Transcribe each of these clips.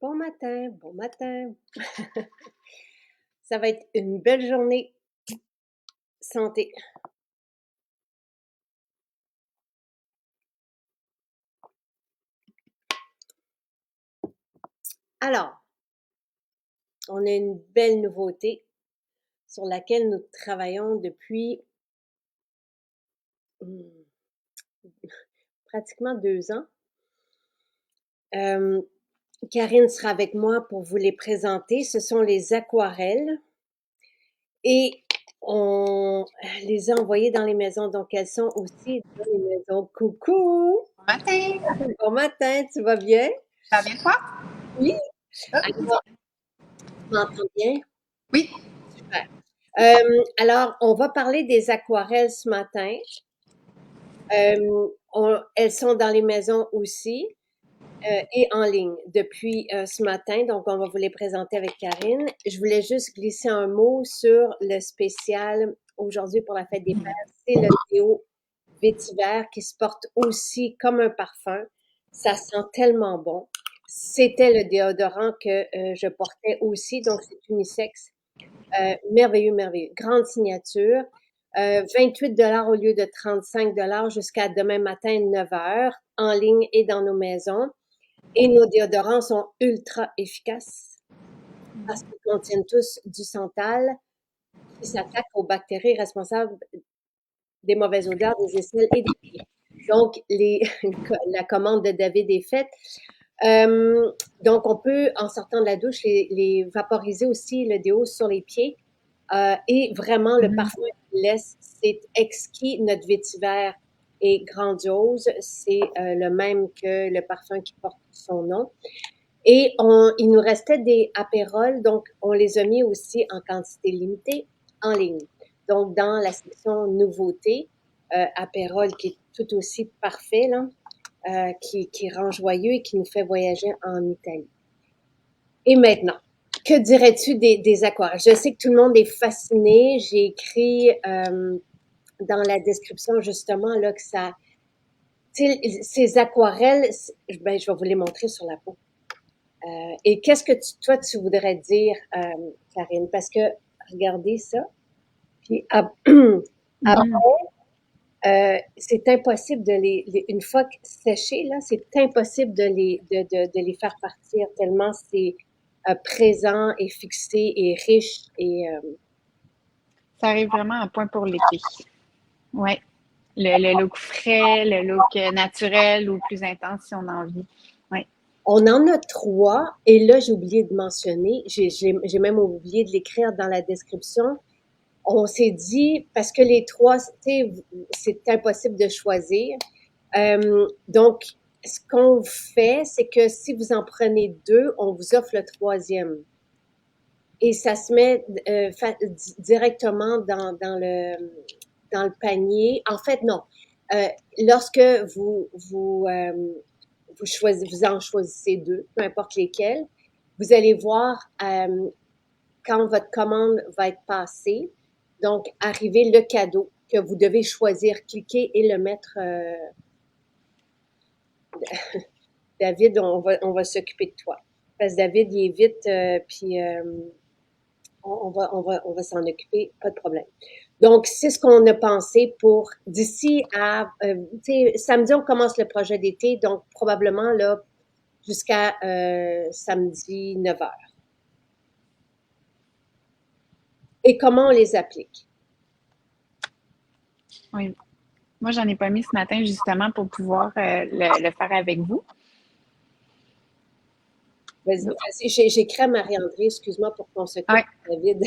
Bon matin, bon matin. Ça va être une belle journée. Santé. Alors, on a une belle nouveauté sur laquelle nous travaillons depuis hmm, pratiquement 2 ans. Euh, Karine sera avec moi pour vous les présenter. Ce sont les aquarelles et on les a envoyées dans les maisons. Donc, elles sont aussi dans les maisons. Coucou! Matin! Bon matin, tu vas bien? Ça va bien toi? Oui. Ah, Alors, tu m'entends bien? oui. Super. Alors, on va parler des aquarelles ce matin. Elles sont dans les maisons aussi et en ligne depuis ce matin. Donc, on va vous les présenter avec Karine. Je voulais juste glisser un mot sur le spécial aujourd'hui pour la fête des pères. C'est le déo vétiver qui se porte aussi comme un parfum. Ça sent tellement bon. C'était le déodorant que je portais aussi, donc c'est unisexe. Merveilleux, merveilleux. Grande signature. 28 au lieu de 35 jusqu'à demain matin 9 heures en ligne et dans nos maisons. Et nos déodorants sont ultra efficaces parce qu'ils contiennent tous du santal qui s'attaque aux bactéries responsables des mauvaises odeurs, des aisselles et des pieds. Donc, la commande de David est faite. Donc, on peut, en sortant de la douche, les vaporiser aussi, le déo sur les pieds. Et vraiment, le parfum qu'il laisse, c'est exquis. Notre vétiver est grandiose. C'est le même que le parfum qui porte son nom. Et il nous restait des apérols, donc on les a mis aussi en quantité limitée en ligne. Donc, dans la section nouveautés, apérol qui est tout aussi parfait, là, qui rend joyeux et qui nous fait voyager en Italie. Et maintenant, que dirais-tu des aquarelles? Je sais que tout le monde est fasciné. J'ai écrit dans la description justement là que ça, ces aquarelles, ben, je vais vous les montrer sur la peau. Et qu'est-ce que toi, tu voudrais dire, Karine? Parce que regardez ça. Puis c'est impossible une fois séchés, là, c'est impossible de les faire partir tellement c'est présent et fixé et riche et Ça arrive vraiment à point pour l'été. Ouais. Le look frais, le look naturel ou plus intense si on a envie. Ouais. on en a 3 et là, j'ai oublié de mentionner, j'ai même oublié de l'écrire dans la description. On s'est dit, parce que les 3, tu sais, c'est impossible de choisir. Donc, ce qu'on fait, c'est que si vous en prenez 2, on vous offre le troisième. Et ça se met directement dans le panier. En fait, non. Lorsque vous en choisissez 2, peu importe lesquels, vous allez voir quand votre commande va être passée, donc arriver le cadeau que vous devez choisir, cliquer et le mettre. David, on va s'occuper de toi. Parce que David, il est vite, puis on va s'en occuper, pas de problème. Donc, c'est ce qu'on a pensé pour d'ici à, tu sais, samedi, on commence le projet d'été, donc probablement là, jusqu'à samedi 9 heures. Et comment on les applique? Oui. Moi, j'en ai pas mis ce matin justement pour pouvoir le faire avec vous. Vas-y, j'écris à Marie-André, excuse-moi pour qu'on s'occupe Ouais. de David.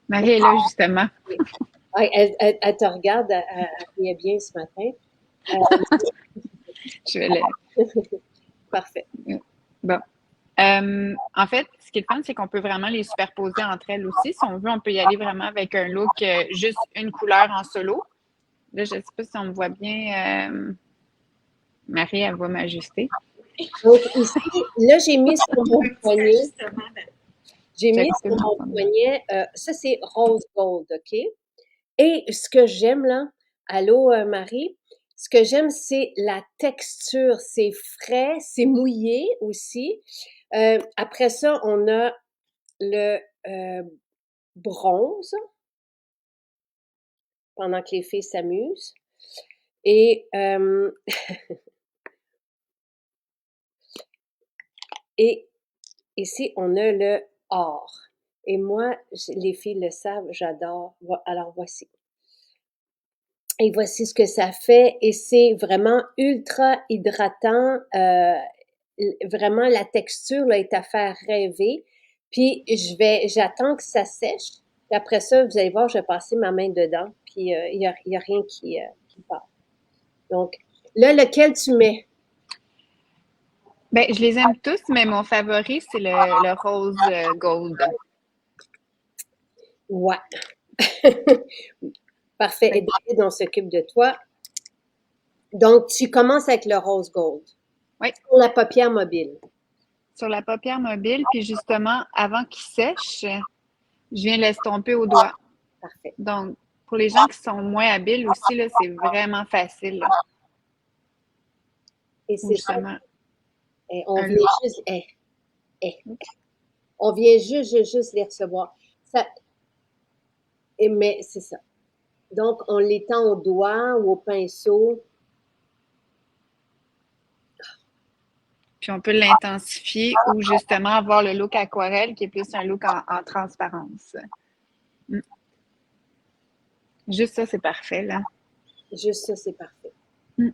Marie est là justement. Elle te regarde, elle riait bien ce matin. Je vais le. Parfait. Bon. En fait, ce qui est le fun, c'est qu'on peut vraiment les superposer entre elles aussi. Si on veut, on peut y aller vraiment avec un look juste une couleur en solo. Là, je ne sais pas si on me voit bien. Marie, elle va m'ajuster. Donc ici, là, j'ai mis sur mon poignet, j'ai mis Check tout sur le mon monde. poignet, ça c'est rose gold, OK? Et ce que j'aime là, allô Marie, Ce que j'aime, c'est la texture. C'est frais, c'est mouillé aussi. Après ça, on a le bronze, pendant que les filles s'amusent. Et, et ici, on a le or. Et moi, les filles le savent, j'adore. Alors voici. Et voici ce que ça fait. Et c'est vraiment ultra hydratant. Vraiment, la texture là, est à faire rêver. Puis j'attends que ça sèche. Puis après ça, vous allez voir, je vais passer ma main dedans. Puis y a rien qui part. Donc, là, lequel tu mets? Ben, je les aime tous, mais mon favori, c'est le rose gold. Ouais. Parfait. Et David, on s'occupe de toi. Donc, tu commences avec le rose gold. Oui, Pour la paupière mobile. sur la paupière mobile. Puis justement, avant qu'il sèche, je viens l'estomper au doigt. Parfait. Donc, pour les gens qui sont moins habiles aussi, là, c'est vraiment facile. Là. Et Ou c'est justement, on un vient look. juste, on vient juste les recevoir. Ça, mais c'est ça. Donc, on l'étend au doigt ou au pinceau. Puis on peut l'intensifier ou justement avoir le look aquarelle qui est plus un look en transparence. Mm. Juste ça, c'est parfait, là. Juste ça, c'est parfait. Mm.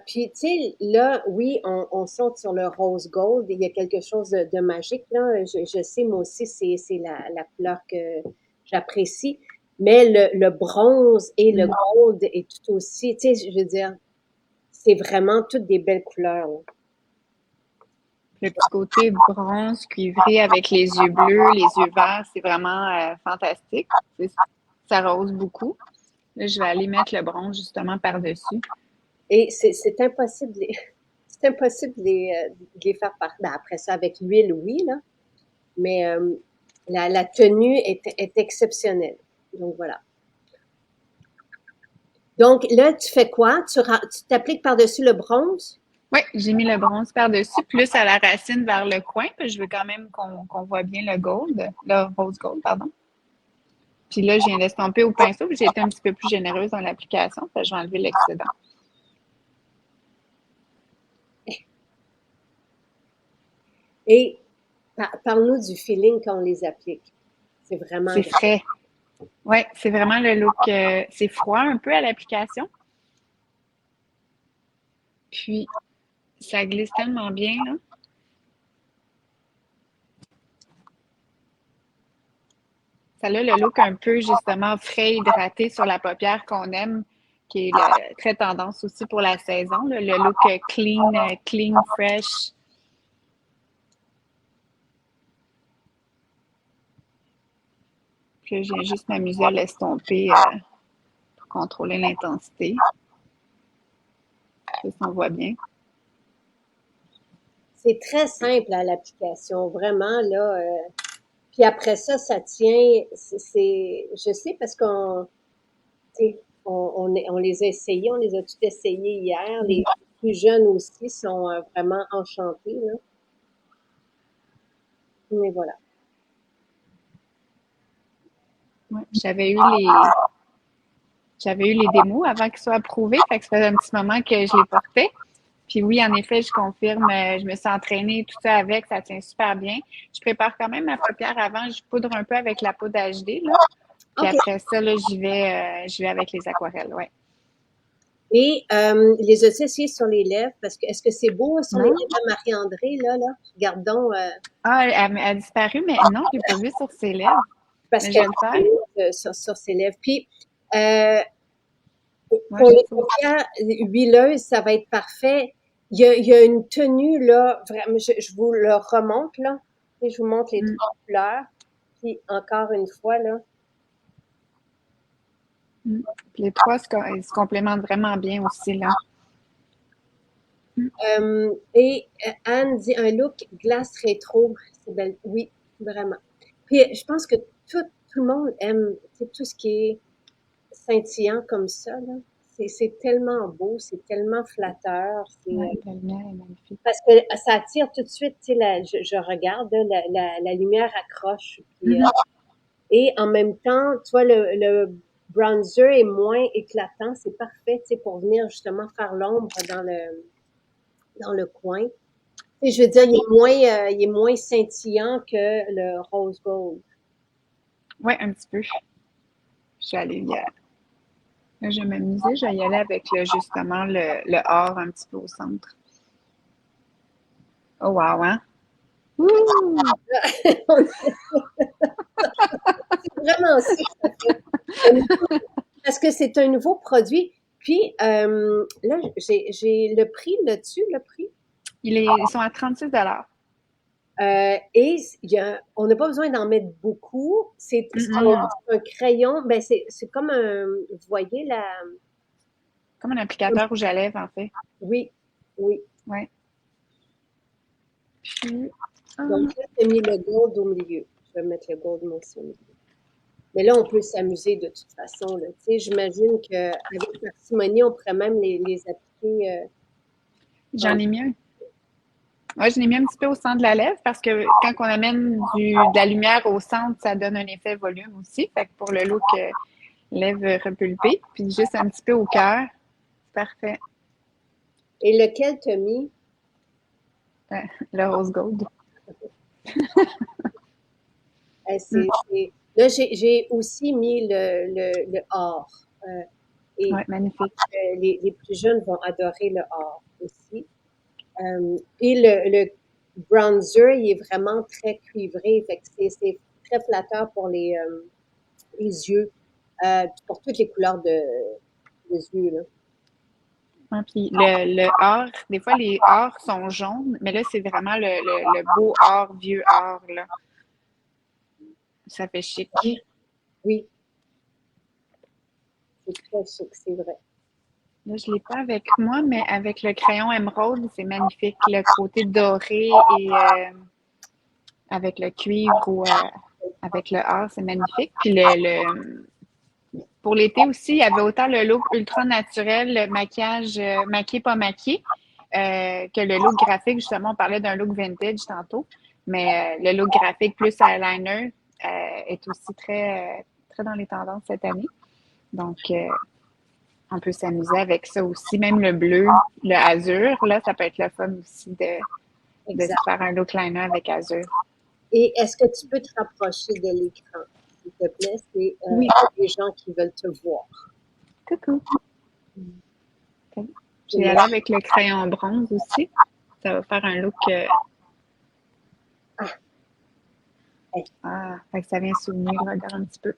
Puis, tu sais, là, oui, on saute sur le rose gold. Il y a quelque chose de magique, là. Je sais, moi aussi, c'est la couleur que j'apprécie. Mais le bronze et le gold est tout aussi, tu sais, je veux dire, c'est vraiment toutes des belles couleurs, là. Le petit côté bronze cuivré avec les yeux bleus, les yeux verts, c'est vraiment fantastique. Ça rose beaucoup. Là, je vais aller mettre le bronze justement par-dessus. Et c'est impossible c'est impossible de les faire ben, après ça, avec l'huile, oui, là. Mais la tenue est exceptionnelle. Donc, voilà. Donc, là, tu fais quoi? Tu t'appliques par-dessus le bronze? Oui, j'ai mis le bronze par-dessus, plus à la racine vers le coin, puis je veux quand même qu'on voit bien le rose gold, pardon. Puis là, je viens d'estomper au pinceau, puis j'ai été un petit peu plus généreuse dans l'application, puis je vais enlever l'excédent. Et parle-nous du feeling quand on les applique. C'est vraiment C'est agréable. frais. Oui, c'est vraiment le look, c'est froid un peu à l'application. Puis, ça glisse tellement bien, là. Ça a le look un peu, justement, frais, hydraté sur la paupière qu'on aime, qui est très tendance aussi pour la saison, là. Le look clean, fresh. Puis là, je viens juste m'amuser à l'estomper pour contrôler l'intensité. Ça, on voit bien. C'est très simple à l'application, vraiment, là. Puis après ça, ça tient. Je sais parce qu'on, tu sais, on les a essayés, on les a tous essayés hier. Les plus jeunes aussi sont vraiment enchantés, là. Mais voilà. Ouais. J'avais eu les démos avant qu'ils soient approuvés, fait que ça faisait un petit moment que je les portais. Puis oui, en effet, je confirme, je me suis entraînée tout ça avec, ça tient super bien. Je prépare quand même ma paupière avant, je poudre un peu avec la poudre HD, là. Puis OK. après ça, là, j'y vais avec les aquarelles, ouais. Et les as-tu essayés sur les lèvres? Parce que est-ce que c'est beau sur les Non? lèvres à Marie-André, là, là? Regardons, Ah, elle a disparu, mais non, je l'ai pas vue sur ses lèvres. parce Mais je qu'elle vais le faire. est sur ses lèvres. Puis, euh, Moi, pour j'aime les ça aussi. paupières huileuses, ça va être parfait. Il y a une tenue, là, vraiment, je vous le remonte, là. Et je vous montre les Mm, trois couleurs. Puis, encore une fois, là. mm. Puis les trois se complémentent vraiment bien aussi, là. Mm. Et Anne dit un look glace rétro. C'est belle. Oui, vraiment. Puis, je pense que tout le monde aime tout ce qui est scintillant comme ça, là. C'est tellement beau, c'est tellement flatteur. Ouais, la lumière est magnifique. Parce que ça attire tout de suite, tu sais, je regarde, là, la lumière accroche. Puis, Mhm. et en même temps, tu vois, le bronzer est moins éclatant. C'est parfait, tu sais, pour venir justement faire l'ombre dans le coin. Tu sais, je veux dire, il est moins scintillant que le rose gold. Ouais, un petit peu. Je suis allée, là, je vais m'amuser, je vais y aller avec justement le or un petit peu au centre. Oh wow, hein? Ouh! C'est vraiment ça que ça fait. Parce que c'est un nouveau produit. Puis là, j'ai le prix là-dessus, le prix. Ils sont à 36 $. Et on n'a pas besoin d'en mettre beaucoup. Mm-mm. Un crayon. Ben c'est comme un. Vous voyez la. Comme un applicateur rouge à lèvres, en fait. Oui, oui. Ouais. Puis, Donc là, j'ai mis le gold au milieu. Je vais mettre le gold moi aussi au milieu. Mais là, on peut s'amuser de toute façon. Là. Tu sais, j'imagine qu'avec parcimonie, on pourrait même les appliquer j'en en. ai mis un. Ouais, j'en ai mis un petit peu au centre de la lèvre parce que quand on amène de la lumière au centre, ça donne un effet volume aussi. Fait que pour le look lèvres repulpées, puis juste un petit peu au cœur, c'est parfait. Et lequel t'as mis? Euh, le rose gold. Mm. Là, j'ai aussi mis le or. Et Ouais, magnifique. les plus jeunes vont adorer le or aussi. Et le bronzer, il est vraiment très cuivré. Fait que c'est très flatteur pour les yeux, pour toutes les couleurs des yeux. Là. Ouais, puis le or, des fois les ors sont jaunes, mais là, c'est vraiment le beau or, vieux or, là. Ça fait Oui, chic. oui, c'est très chic, c'est vrai. Là, je ne l'ai pas avec moi, mais avec le crayon émeraude, c'est magnifique. Le côté doré et avec le cuivre ou avec le or, c'est magnifique. Puis pour l'été aussi, il y avait autant le look ultra naturel, le maquillage maquillé, pas maquillé, que le look graphique. Justement, on parlait d'un look vintage tantôt, mais le look graphique plus eyeliner est aussi très dans les tendances cette année. Donc, on peut s'amuser avec ça aussi. Même le bleu, le azur, là, ça peut être le fun aussi de se Exact. faire un look liner avec azur. Et est-ce que tu peux te rapprocher de l'écran, s'il te plaît? C'est Oui, les gens qui veulent te voir. coucou. Je C'est vais le- aller avec le crayon bronze aussi. Ça va faire un look. Ah, hey. Fait que ça vient souvenir, regarde un petit peu.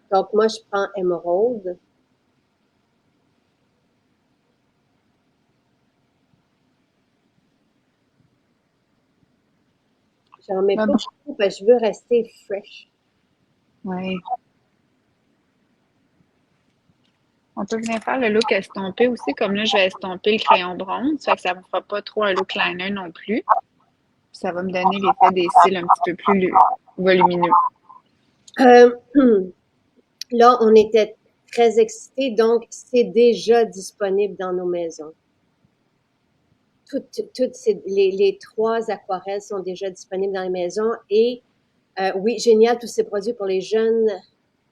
Donc, moi, je prends émeraude. J'en mets Là, pas bon. beaucoup parce que je veux rester fresh. Ouais. On peut venir faire le look estompé aussi. Comme là, je vais estomper le crayon bronze. Fait que ça ne me fera pas trop un look liner non plus. Ça va me donner l'effet des cils un petit peu plus volumineux. Euh, là, on était très excités, donc c'est déjà disponible dans nos maisons. Les trois aquarelles sont déjà disponibles dans les maisons et oui, génial, tous ces produits pour les jeunes,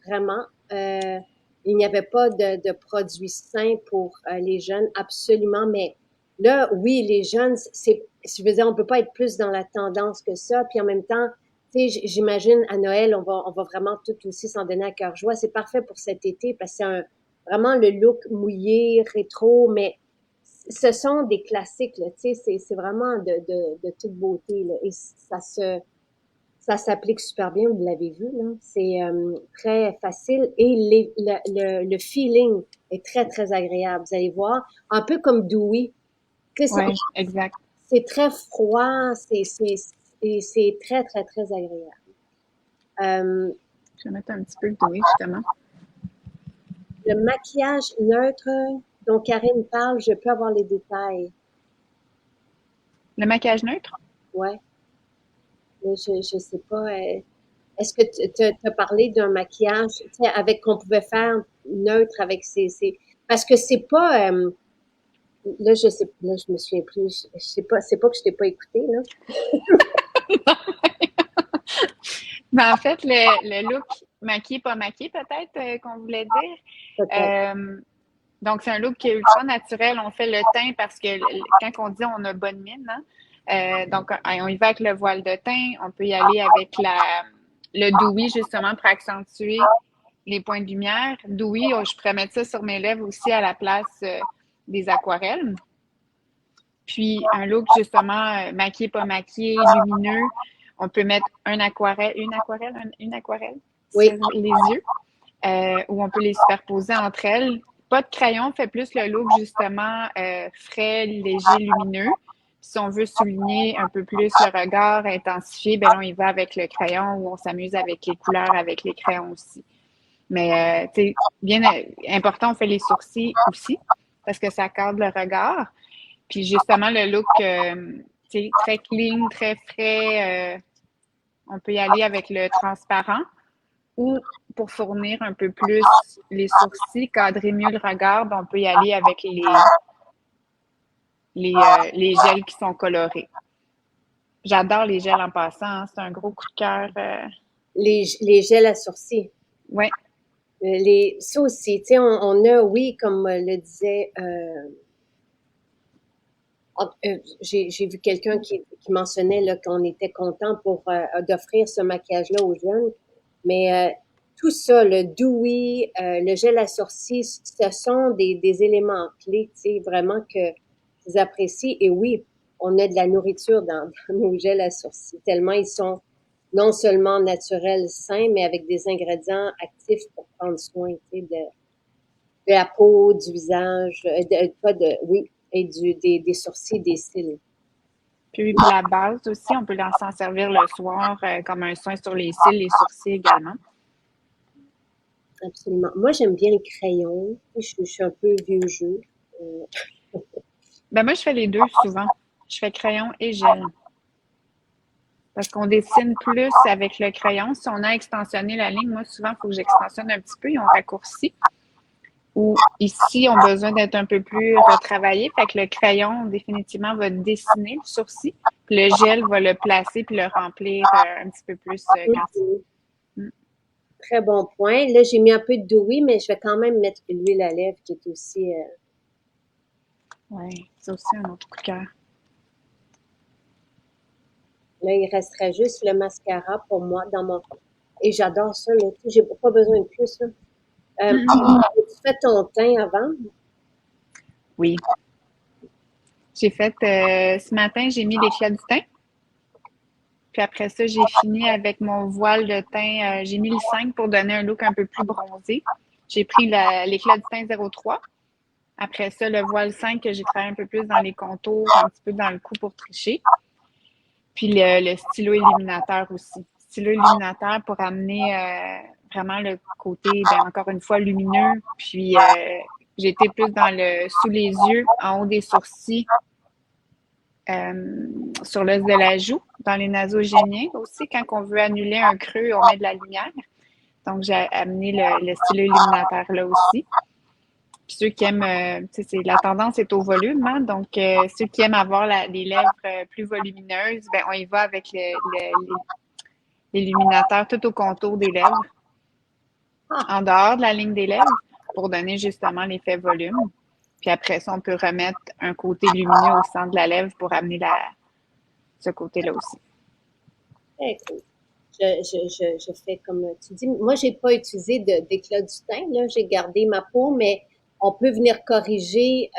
vraiment. Il n'y avait pas de produits sains pour les jeunes, absolument, mais là, oui, les jeunes, je veux dire, on peut pas être plus dans la tendance que ça, puis en même temps, tu sais, j'imagine à Noël, on va vraiment tout aussi s'en donner à cœur joie. C'est parfait pour cet été parce que vraiment le look mouillé, rétro, mais ce sont des classiques, là, tu sais, c'est vraiment de toute beauté, là, et ça s'applique super bien, vous l'avez vu, là. C'est très facile et le feeling est très, très agréable. Vous allez voir, un peu comme Dewey. Oui, exact. C'est très froid, c'est très, très, très agréable. Euh, Je vais mettre un petit peu le doué, justement. le maquillage neutre dont Karine parle, je peux avoir les détails. Le maquillage neutre? Ouais, mais je sais pas. est-ce que tu as parlé d'un maquillage, tu sais, avec qu'on pouvait faire neutre avec parce que c'est pas, là, je sais, là, je me souviens plus, je sais pas, c'est pas que je t'ai pas écouté, là. Mais en fait, le look maquillé, pas maquillé, peut-être, qu'on voulait dire. Peut-être. Euh, donc, c'est un look qui est ultra naturel. On fait le teint parce que quand on dit on a bonne mine, hein, donc on y va avec le voile de teint. On peut y aller avec le dewy, justement, pour accentuer les points de lumière. Dewy, je pourrais mettre ça sur mes lèvres aussi à la place des aquarelles. Puis un look justement maquillé, pas maquillé, lumineux. On peut mettre une aquarelle sur Oui, les yeux, où on peut les superposer entre elles. Pas de crayon, fait plus le look justement frais, léger, lumineux. Puis si on veut souligner un peu plus le regard, intensifier, ben là, on y va avec le crayon ou on s'amuse avec les couleurs, avec les crayons aussi. Mais, tu sais, bien important, on fait les sourcils aussi parce que ça cadre le regard. Puis justement, le look, tu sais, très clean, très frais, on peut y aller avec le transparent ou pour fournir un peu plus les sourcils, cadrer mieux le regard, ben, on peut y aller avec les gels qui sont colorés. J'adore les gels en passant, hein, c'est un gros coup de cœur. les gels à sourcils. Ouais. Ça aussi, tu sais, on a, oui, comme le disait, j'ai vu quelqu'un qui mentionnait là, qu'on était content d'offrir ce maquillage-là aux jeunes, mais tout ça, le dewy, le gel à sourcils, ce sont des éléments clés, tu sais, vraiment que ils apprécient. Et oui, on a de la nourriture dans nos gels à sourcils, tellement ils sont non seulement naturels, sains, mais avec des ingrédients actifs pour prendre soin, tu sais, de la peau, du visage, pas de, oui, et des sourcils, des cils. Puis la base aussi, on peut s'en servir le soir comme un soin sur les cils, les sourcils également. Absolument. Moi, j'aime bien le crayon. Je suis un peu vieux jeu. Euh, Ben moi, je fais les deux souvent. Je fais crayon et gel. Parce qu'on dessine plus avec le crayon. Si on a extensionné la ligne, moi, souvent, il faut que j'extensionne un petit peu et on raccourcit. Ou ici, on a besoin d'être un peu plus retravaillé. Fait que le crayon, définitivement, va dessiner le sourcil. Puis le gel va le placer puis le remplir un petit peu plus quand c'est. Très bon point. Là, j'ai mis un peu de dewy, mais je vais quand même mettre l'huile à lèvres qui est aussi. Oui, c'est aussi un autre coup de cœur. Là, il resterait juste le mascara pour moi dans mon. Et j'adore ça. Là. J'ai pas besoin de plus. Là. Tu fais ton teint avant? Oui. J'ai fait, ce matin, j'ai mis l'éclat du teint. Puis après ça, j'ai fini avec mon voile de teint. J'ai mis le 5 pour donner un look un peu plus bronzé. J'ai pris l'éclat du teint 03. Après ça, le voile 5 que j'ai travaillé un peu plus dans les contours, un petit peu dans le cou pour tricher. Puis le stylo illuminateur aussi. Stylo illuminateur pour amener vraiment le côté, ben, encore une fois, lumineux. Puis j'ai été plus dans sous les yeux, en haut des sourcils, sur l'os de la joue, dans les nasogéniens aussi. Quand on veut annuler un creux, on met de la lumière. Donc, j'ai amené le stylo illuminateur là aussi. Puis ceux qui aiment, la tendance est au volume, hein, donc ceux qui aiment avoir les lèvres plus volumineuses, ben on y va avec l'illuminateur tout au contour des lèvres, en dehors de la ligne des lèvres, pour donner justement l'effet volume. Puis après ça, on peut remettre un côté lumineux au centre de la lèvre pour amener ce côté-là aussi. Très cool. Je fais comme tu dis. Moi, j'ai pas utilisé d'éclat du teint. Là, j'ai gardé ma peau, mais on peut venir corriger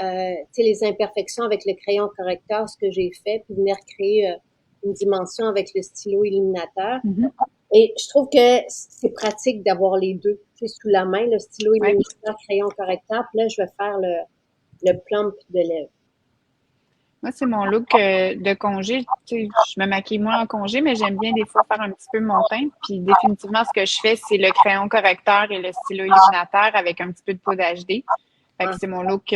les imperfections avec le crayon correcteur, ce que j'ai fait, puis venir créer une dimension avec le stylo illuminateur. Mm-hmm. Et je trouve que c'est pratique d'avoir les deux sous la main, le stylo illuminateur, crayon correcteur. Puis là, je vais faire le plump de lèvres. Moi, c'est mon look de congé. Tu sais, je me maquille moins en congé, mais j'aime bien des fois faire un petit peu mon teint. Puis définitivement, ce que je fais, c'est le crayon correcteur et le stylo illuminateur avec un petit peu de poudre HD. Fait que c'est mon look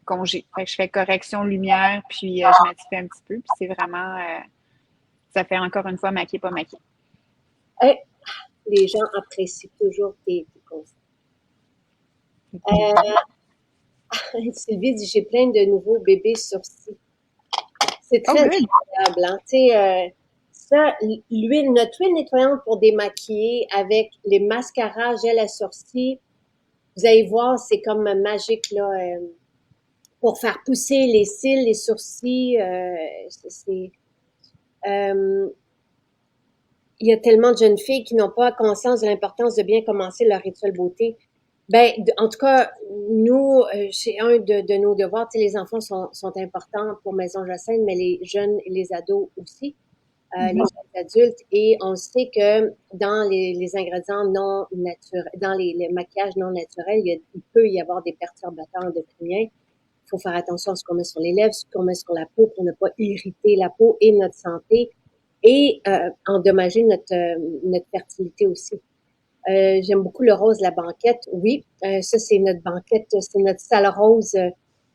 congé. Fait que je fais correction lumière, puis je m'attifie un petit peu. Puis c'est vraiment, ça fait encore une fois maquillé, pas maquillé. les gens apprécient toujours tes conseils. Fait plaisir. Sylvie dit, j'ai plein de nouveaux bébés sourcils. C'est Oh, très good. agréable, hein. Tu sais, ça, notre huile nettoyante pour démaquiller avec les mascaras, gel à sourcils, vous allez voir, c'est comme magique, là, pour faire pousser les cils, les sourcils. Euh, il y a tellement de jeunes filles qui n'ont pas conscience de l'importance de bien commencer leur rituel beauté. Ben, en tout cas, nous, c'est un de nos devoirs. Tu sais, les enfants sont importants pour Maison Jacinthe, mais les jeunes et les ados aussi, les Mhm. jeunes adultes. Et on sait que dans les ingrédients non naturels, dans les maquillages non naturels, il peut y avoir des perturbateurs endocriniens. Il faut faire attention à ce qu'on met sur les lèvres, ce qu'on met sur la peau pour ne pas irriter la peau et notre santé et endommager notre fertilité aussi. J'aime beaucoup le rose, la banquette. Oui, ça, c'est notre banquette, c'est notre salle rose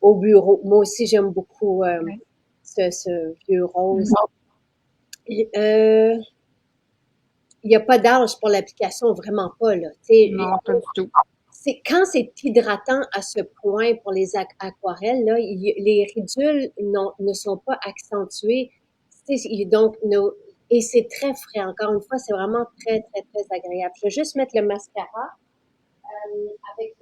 au bureau. Moi aussi, j'aime beaucoup Ouais. ce vieux rose. Mhm. Euh, il n'y a pas d'âge pour l'application, vraiment pas, là. Non, pas du tout. Quand c'est hydratant à ce point pour les aquarelles, là, les ridules ne sont pas accentuées. Donc, et c'est très frais. Encore une fois, c'est vraiment très, très, très agréable. Je vais juste mettre le mascara avec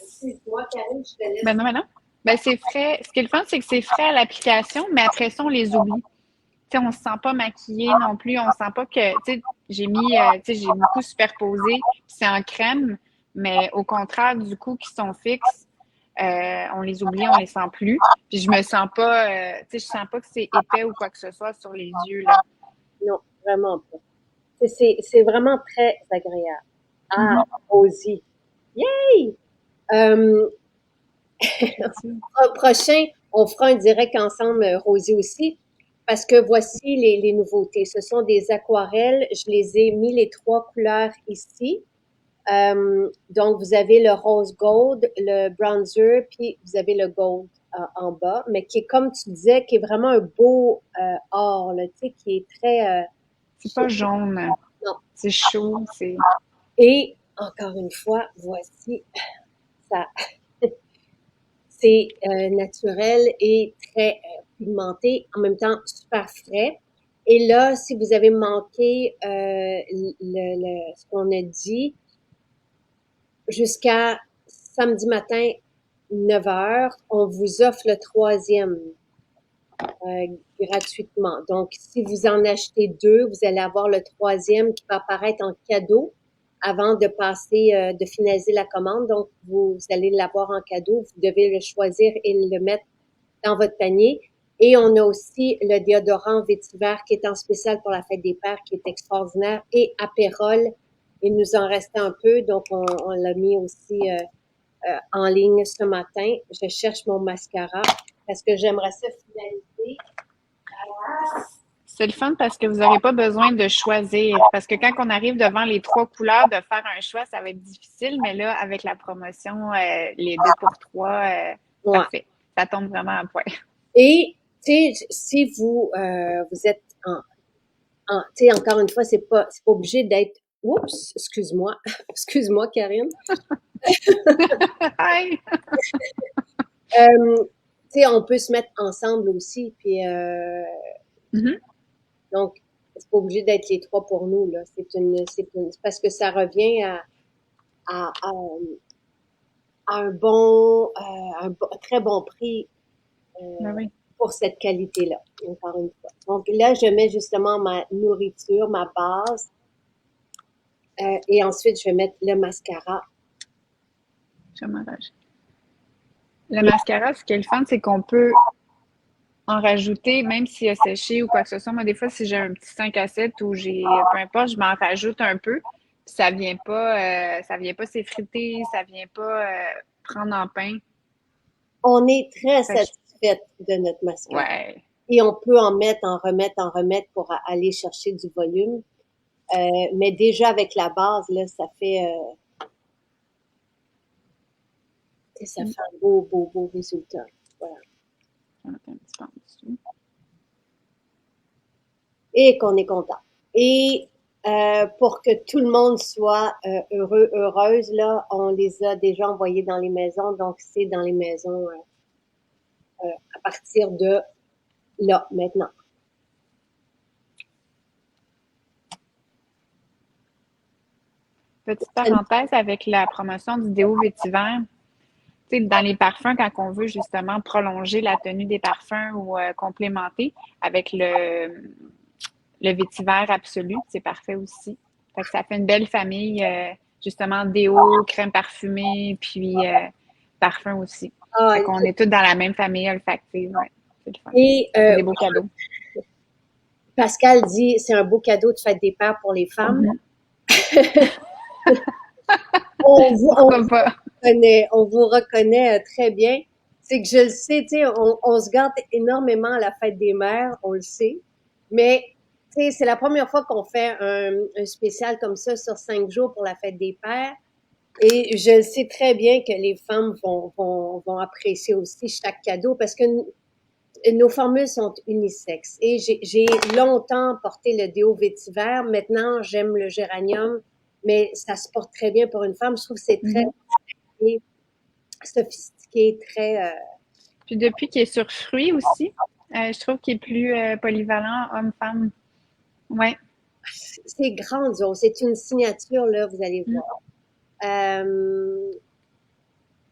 excuse-moi, Karine, je te Ben laisse. non, ben non. Ben c'est frais. Ce qui est le fun, c'est que c'est frais à l'application, mais après ça, on les oublie. Tu sais, on se sent pas maquillé non plus. On sent pas que, tu sais, tu sais, j'ai beaucoup superposé, puis c'est en crème, mais au contraire, du coup, qui sont fixes, on les oublie, on les sent plus. Puis je me sens pas, tu sais, je sens pas que c'est épais ou quoi que ce soit sur les yeux, là. Non, vraiment pas. C'est vraiment très agréable. Ah, Mhm. Rosie. Yay! Euh, C'est ça. Prochain, on fera un direct ensemble, Rosie aussi, parce que voici les nouveautés. Ce sont des aquarelles. Je les ai mis les trois couleurs ici. Donc, vous avez le rose gold, le bronzer, puis vous avez le gold en bas, mais qui est, comme tu disais, qui est vraiment un beau or, là, tu sais, qui est très C'est pas jaune. non. C'est chaud, c'est. Et encore une fois, voici ça. C'est naturel et très pigmenté, en même temps super frais. Et là, si vous avez manqué ce qu'on a dit, jusqu'à samedi matin, 9 heures, on vous offre le troisième gratuitement. Donc, si vous en achetez deux, vous allez avoir le troisième qui va apparaître en cadeau avant de passer, de finaliser la commande. Donc, vous allez l'avoir en cadeau. Vous devez le choisir et le mettre dans votre panier. Et on a aussi le déodorant vétiver qui est en spécial pour la fête des pères, qui est extraordinaire, et apérole. Il nous en restait un peu, donc on l'a mis aussi en ligne ce matin. Je cherche mon mascara parce que j'aimerais ça finaliser. C'est le fun parce que vous n'aurez pas besoin de choisir. Parce que quand on arrive devant les trois couleurs, de faire un choix, ça va être difficile. Mais là, avec la promotion, les deux pour trois, Ouais. parfait. Ça tombe vraiment à point. Et si vous êtes tu sais, encore une fois, c'est pas obligé d'être. Oups, excuse-moi, excuse-moi, Karine. Hi! Tu sais, on peut se mettre ensemble aussi, puis Mhm. donc c'est pas obligé d'être les trois pour nous là. C'est parce que ça revient à, à, à un très bon prix Ben euh, oui. pour cette qualité-là. Encore une fois. Donc là, je mets justement ma nourriture, ma base, et ensuite je vais mettre le mascara. Je m'arrache. Le mascara, ce qui est le fun, c'est qu'on peut en rajouter, même s'il a séché ou quoi que ce soit. Moi, des fois, si j'ai un petit 5 à 7 ou j'ai, peu importe, je m'en rajoute un peu. Puis ça vient pas s'effriter, ça vient pas prendre en pain. On est très Fait que satisfaite de notre mascara. ouais, Et on peut en mettre, en remettre pour aller chercher du volume. Mais déjà avec la base, là, ça mm, fait un beau, beau, beau résultat. Voilà. je vais mettre un petit peu en dessous. Et qu'on est content. Et pour que tout le monde soit heureux, heureuse, là, on les a déjà envoyés dans les maisons. Donc, c'est dans les maisons à partir de là, maintenant. Petite parenthèse avec la promotion du déo vétiver. Tu sais, dans les parfums, quand on veut justement prolonger la tenue des parfums ou complémenter avec le vétiver absolu, c'est parfait aussi. Fait que ça fait une belle famille, justement, déo, crème parfumée, puis parfum aussi. Ah, Fait qu'on est tous dans la même famille olfactive. Ouais, c'est le fun. et C'est des beaux cadeaux. Pascal dit c'est un beau cadeau de fête des pères pour les femmes. Pourquoi pas? On vous reconnaît très bien. C'est que je le sais, tu sais, on se gâte énormément à la fête des mères, on le sait. Mais tu sais, c'est la première fois qu'on fait un spécial comme ça sur 5 jours pour la fête des pères. Et je sais très bien que les femmes vont apprécier aussi chaque cadeau parce que nos formules sont unisexes. Et j'ai longtemps porté le déo vétiver. Maintenant, j'aime le géranium, mais ça se porte très bien pour une femme. Je trouve que c'est très sophistiqué, très... Puis depuis qu'il est sur fruits aussi, je trouve qu'il est plus polyvalent homme-femme. Ouais. c'est grandiose. C'est une signature, là, vous allez voir.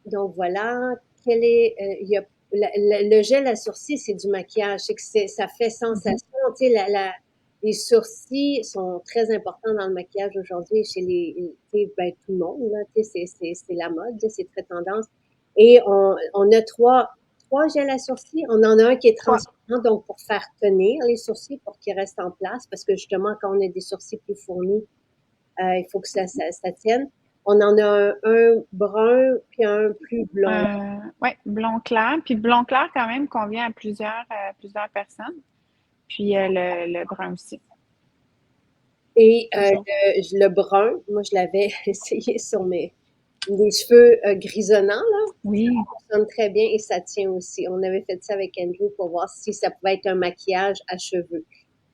Donc voilà, il y a le gel à sourcils, c'est du maquillage, c'est que ça fait sensation. Tu sais, les sourcils sont très importants dans le maquillage aujourd'hui chez tout le monde. Là, tu sais, c'est la mode, c'est très tendance. Et on a trois gels à sourcils. On en a un qui est transparent, donc pour faire tenir les sourcils, pour qu'ils restent en place, parce que justement, quand on a des sourcils plus fournis, il faut que ça tienne. On en a un brun puis un plus blond. Oui, blond clair. Puis blond clair, quand même, convient à plusieurs personnes. Puis le brun aussi. Et le brun, moi, je l'avais essayé sur mes cheveux grisonnants, là. Oui. Ça fonctionne très bien et ça tient aussi. On avait fait ça avec Andrew pour voir si ça pouvait être un maquillage à cheveux.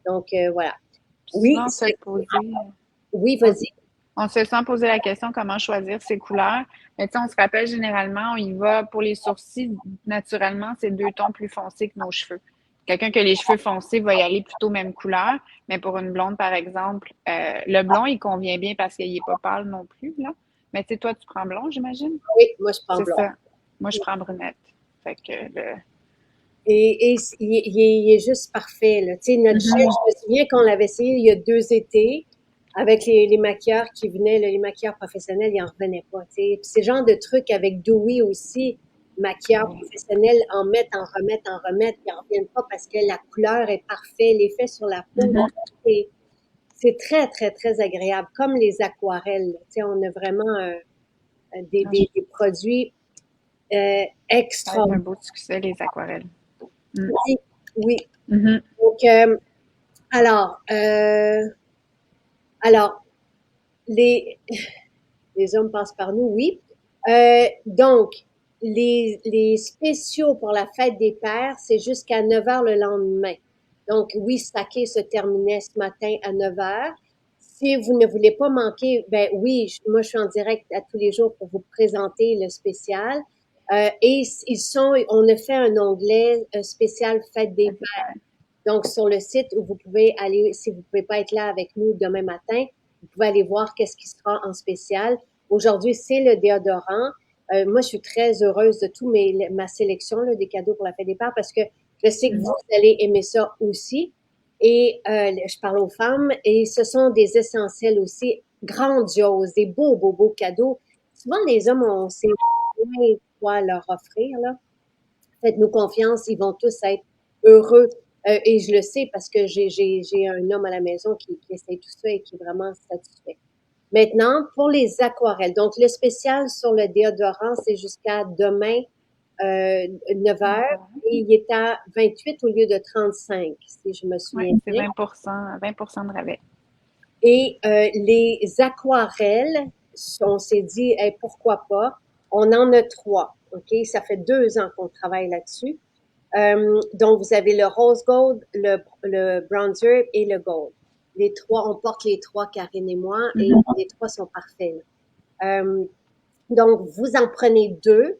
Donc, voilà. Oui, Souvent, on se le posait. oui, vas-y. On se sent poser la question comment choisir ses couleurs. Mais tu sais, on se rappelle généralement, on y va pour les sourcils, naturellement, c'est 2 tons plus foncés que nos cheveux. Quelqu'un qui a les cheveux foncés va y aller plutôt même couleur, mais pour une blonde, par exemple, le blond, il convient bien parce qu'il n'est pas pâle non plus, là. Mais tu sais, toi, tu prends blond, j'imagine? Oui, moi, je prends C'est blond. ça. Moi, je prends brunette. Fait que Et il est juste parfait, là. Tu sais, notre gel, je me souviens qu'on l'avait essayé il y a 2 étés avec les maquilleurs qui venaient, là, les maquilleurs professionnels, ils en revenaient pas, tu sais. Puis c'est le genre de truc avec Dewey aussi, maquilleurs professionnels en remettent, puis en reviennent pas parce que la couleur est parfaite, l'effet sur la peau, c'est très, très, très agréable, comme les aquarelles, là. Tu sais, on a vraiment des produits ça va extra. être un beau succès, les aquarelles. Oui, oui. Mm-hmm. Donc, alors, alors, les, les hommes passent par nous, oui. Donc, les spéciaux pour la fête des pères, c'est jusqu'à 9 heures le lendemain. Donc, oui, Saké se terminait ce matin à 9 heures. Si vous ne voulez pas manquer, ben oui, moi, je suis en direct à tous les jours pour vous présenter le spécial. Et on a fait un onglet spécial fête des pères. Donc, sur le site où vous pouvez aller, si vous ne pouvez pas être là avec nous demain matin, vous pouvez aller voir qu'est-ce qui sera en spécial. Aujourd'hui, c'est le déodorant. Moi, je suis très heureuse de tout ma sélection là, des cadeaux pour la fête des pères parce que je sais que vous allez aimer ça aussi. Et je parle aux femmes et ce sont des essentiels aussi grandioses, des beaux, beaux, beaux cadeaux. Souvent, les hommes, on sait quoi leur offrir. Là. Faites-nous confiance, ils vont tous être heureux. Et je le sais parce que j'ai un homme à la maison qui essaie tout ça et qui est vraiment satisfait. Maintenant, pour les aquarelles. Donc, le spécial sur le déodorant, c'est jusqu'à demain, 9 heures. Et il est à 28 au lieu de 35, si je me Oui, souviens c'est bien. 20% de rabais. Et les aquarelles, on s'est dit, hey, pourquoi pas? On en a 3. OK? Ça fait 2 ans qu'on travaille là-dessus. Donc, vous avez le rose gold, le bronzer et le gold. Les trois, on porte les trois, Karine et moi, et les trois sont parfaits. Donc, vous en prenez deux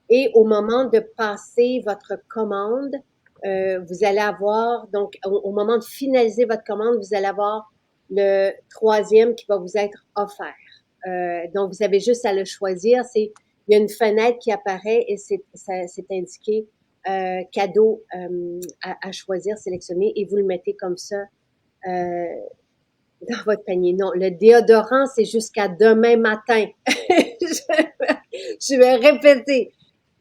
et au moment de passer votre commande, vous allez avoir, donc au moment de finaliser votre commande, vous allez avoir le troisième qui va vous être offert. Donc, vous avez juste à le choisir. Il y a une fenêtre qui apparaît et c'est indiqué cadeau à choisir, sélectionner et vous le mettez comme ça dans votre panier. Non, le déodorant, c'est jusqu'à demain matin. Je vais répéter.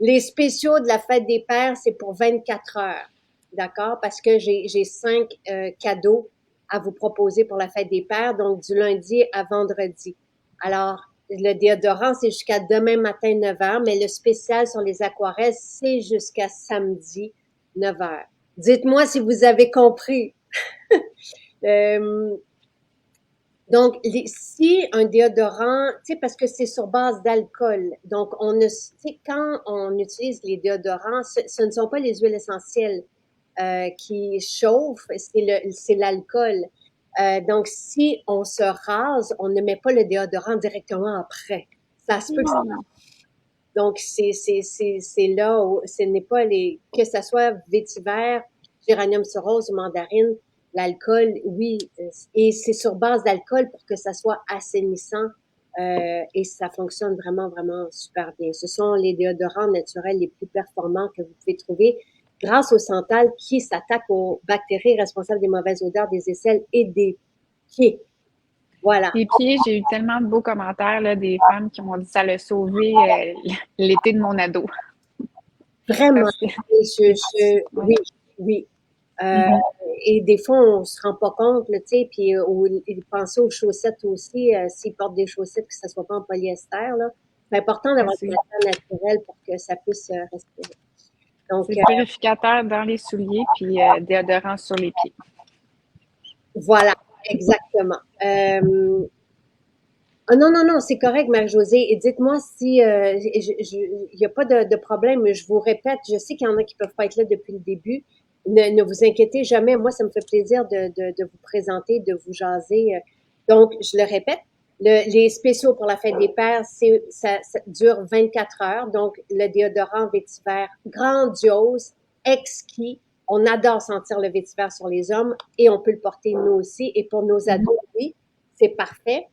Les spéciaux de la fête des pères, c'est pour 24 heures. D'accord? Parce que j'ai 5 cadeaux à vous proposer pour la fête des pères, donc du lundi à vendredi. Alors, le déodorant, c'est jusqu'à demain matin 9 heures, mais le spécial sur les aquarelles, c'est jusqu'à samedi 9 heures. Dites-moi si vous avez compris. Donc, si un déodorant, tu sais, parce que c'est sur base d'alcool, donc tu sais, quand on utilise les déodorants, ce ne sont pas les huiles essentielles qui chauffent, c'est l'alcool. Donc, si on se rase, on ne met pas le déodorant directement après. Ça se peut que ça. Donc, c'est là où ce n'est pas que ça soit vétiver, géranium sur rose ou mandarine, l'alcool, oui, et c'est sur base d'alcool pour que ça soit assainissant et ça fonctionne vraiment, vraiment super bien. Ce sont les déodorants naturels les plus performants que vous pouvez trouver grâce au santal qui s'attaque aux bactéries responsables des mauvaises odeurs des aisselles et des pieds. Voilà. Les pieds, j'ai eu tellement de beaux commentaires là, des femmes qui m'ont dit que ça l'a sauvé l'été de mon ado. Vraiment. Parce que, Oui, oui. Et des fois, on se rend pas compte, tu sais, puis penser aux chaussettes aussi, s'ils portent des chaussettes, que ça soit pas en polyester, là. C'est important d'avoir une matière naturelle pour que ça puisse respirer. Donc, c'est purificateur dans les souliers, puis déodorant sur les pieds. voilà, exactement. Non, non, non, c'est correct, Marie-Josée. Et dites-moi si il n'y a pas de problème, mais je vous répète, je sais qu'il y en a qui peuvent pas être là depuis le début. Ne vous inquiétez jamais. Moi, ça me fait plaisir de vous présenter, de vous jaser. Donc, je le répète, les spéciaux pour la fête des pères, ça dure 24 heures. Donc, le déodorant vétiver grandiose, exquis. On adore sentir le vétiver sur les hommes et on peut le porter nous aussi. Et pour nos ados, oui, c'est parfait.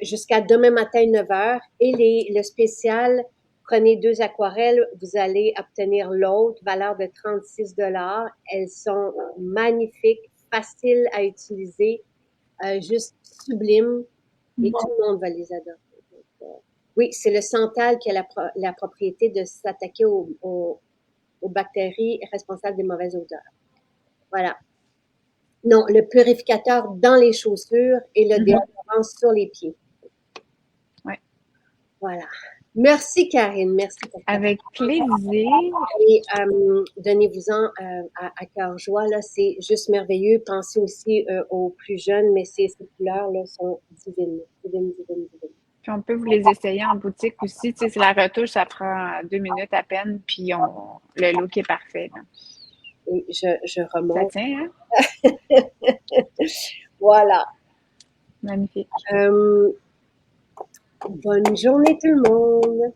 Jusqu'à demain matin 9 heures. Et le spécial, prenez 2 aquarelles, vous allez obtenir l'autre, valeur de 36 dollars. Elles sont magnifiques, faciles à utiliser, juste sublimes et tout le monde va les adorer. Donc, oui, c'est le santal qui a la propriété de s'attaquer aux bactéries responsables des mauvaises odeurs. Voilà. Non, le purificateur dans les chaussures et le déodorant sur les pieds. Oui. Voilà. Merci, Karine. Merci pour ça. Avec plaisir. Et donnez-vous-en à cœur joie. Là, c'est juste merveilleux. Pensez aussi aux plus jeunes, mais ces couleurs-là sont divines. Divines, divines, divines. Puis on peut vous les essayer en boutique aussi. Tu sais, c'est la retouche, ça prend 2 minutes à peine, puis le look est parfait. Là. Et je Ça remonte. tient, hein? Voilà. Magnifique. Bonne journée tout le monde.